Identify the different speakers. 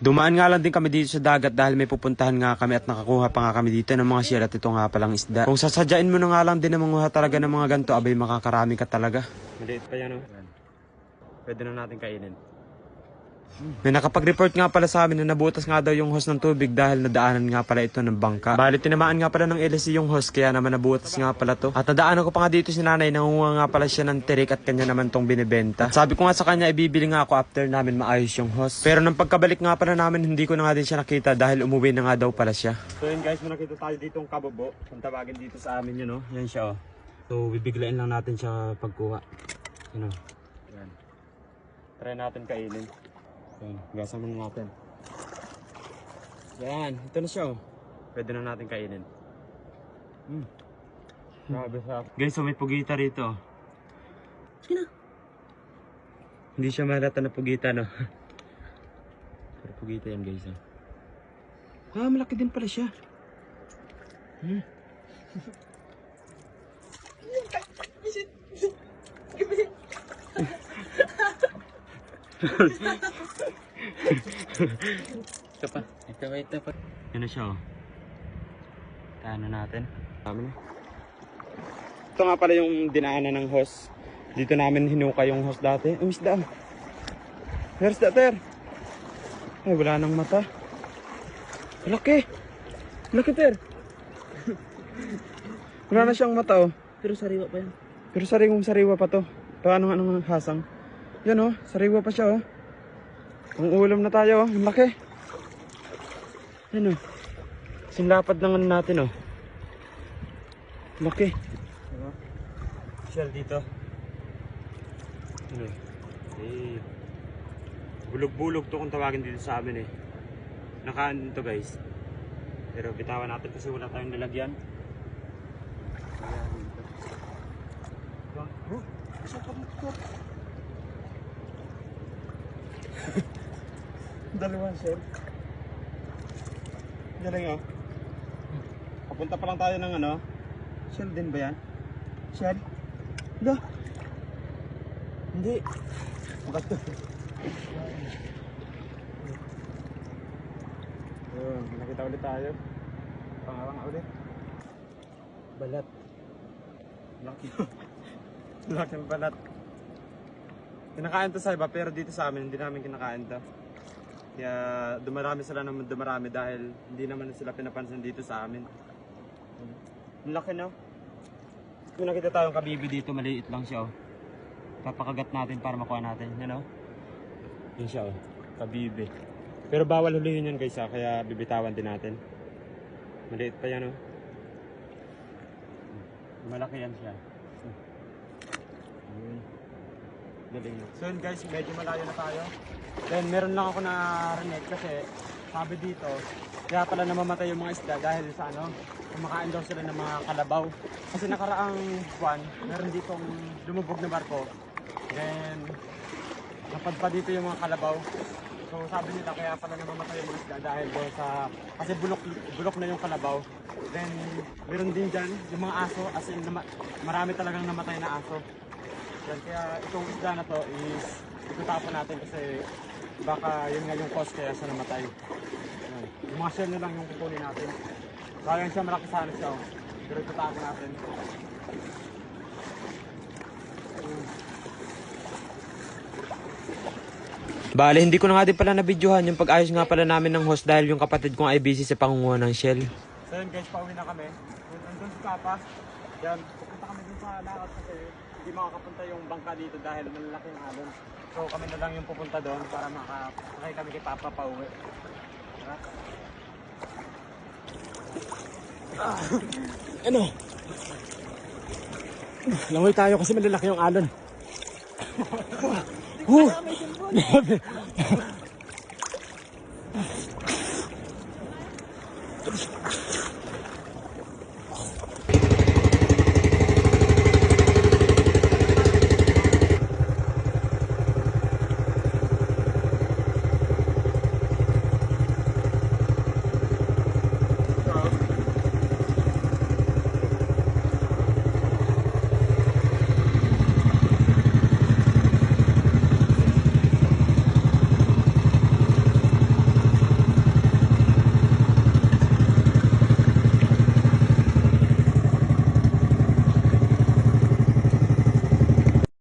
Speaker 1: Dumaan nga lang din kami dito sa dagat dahil may pupuntahan nga kami at nakakuha pa nga kami dito ng mga shell at ito nga palang isda. Kung sasadyain mo na nga lang din na manguha talaga ng mga ganito, abay makakarami ka talaga. Maliit pa yan, oh. Pwede na natin kainin. May nakapag-report nga pala sa amin na nabutas nga daw yung hose ng tubig dahil nadaanan nga pala ito ng bangka. Bali tinamaan nga pala ng LSC yung hose kaya naman nabutas nga pala to. At nadaanan ko pa nga dito si nanay, nangunguha nga pala siya ng tirik at kanya naman tong binibenta. At sabi ko nga sa kanya ibibili nga ako after namin maayos yung hose. Pero nang pagkabalik nga pala namin hindi ko na nga din siya nakita dahil umuwi na nga daw pala siya. So yun guys, may nakita tayo ditong kabobo. Kung tawagin dito sa amin yun, oh. Yan siya, oh. So bibiglain lang natin siya pagkuha. Yan, oh. Yan. Try natin kainin. Yan, gasan muna natin. Yan, ito na siya, oh. Pwede na natin kainin. Grabe sarap. Guys, so may pugita rito.
Speaker 2: Sige na.
Speaker 1: Hindi siya malata na pugita, no? Pero pugita yan, guys, oh. Ah, malaki din pala siya. Ito pa. Ito pa. Yan na siya, oh. Taano natin. Tama na. Ito nga pala yung dinaanan ng hose. Dito namin hinuka yung hose dati. Umisda. Here's the ter. Ay, wala nang mata. Laki. Laki, ter. Wala na siyang mata, oh.
Speaker 2: Pero sariwa pa yan.
Speaker 1: Pero sariwa pa to. Paano nga ng hasang? Yan, oh. Sariwa pa siya, oh. Ang ulam na tayo, oh. Ang laki. Yan, oh. Sinlapad lang natin, oh. Laki. Shell dito. Ano? Eh. Bulog-bulog to kung tawagin dito sa amin, eh. Nakaan to, guys. Pero bitawan natin kasi wala tayong lalagyan. Oh, isa pa dito. Dalawang shell. Galing, oh. Papunta pa lang tayo ng ano. Shell din ba yan? Shell? Da. Hindi. Magato. Nakita ulit tayo. Pangawang ulit. Balat. Laki. Laki ng balat. Kinakain to sa iba pero dito sa amin hindi namin kinakain to. Kaya dumarami sila naman dumarami dahil hindi naman sila pinapansin dito sa amin. Ang laki, no? Kung nakita tayong kabibi dito, maliit lang siya, oh. Papakagat natin para makuha natin, yan, oh. Yan siya, oh. Kabibi. Pero bawal hulihin yan, guys, kaya bibitawan din natin. Maliit pa yan, oh. Malaki yan siya. Galing, no? So yun, guys, medyo malayo na tayo. Then meron lang ako na rinig kasi sabi dito, kaya pala namamatay yung mga isda dahil sa ano, kumakain daw sila ng mga kalabaw. Kasi nakaraang buwan, meron ditong lumubog na barko. Then napadpa dito yung mga kalabaw. So sabi nila kaya pala namamatay yung mga isda dahil daw sa, kasi bulok na yung kalabaw. Then meron din dyan yung mga aso, as in marami talagang namatay na aso. Then, kaya itong isda na to is itutapon natin kasi baka yun nga yung cause kaya sa namatay. Ayan. Yung mga shell na lang yung kukunin natin. Kaya siya malaki sana siya, oh. Pero itutapon natin. Bale, hindi ko na nga din pala na-videohan yung pag-ayos nga pala namin ng host dahil yung kapatid kong ay busy sa pangunguha ng shell. So yun guys, pauwi na kami. Nandun sa Papa. Yan, pupunta kami dun sa lakas kasi hindi makakapunta yung bangka dito dahil malalaking alon. So kami na lang yung pupunta doon para makakay kami kay Papa pauwi. Ano? Langoy tayo kasi malalaki yung alon. Grabe.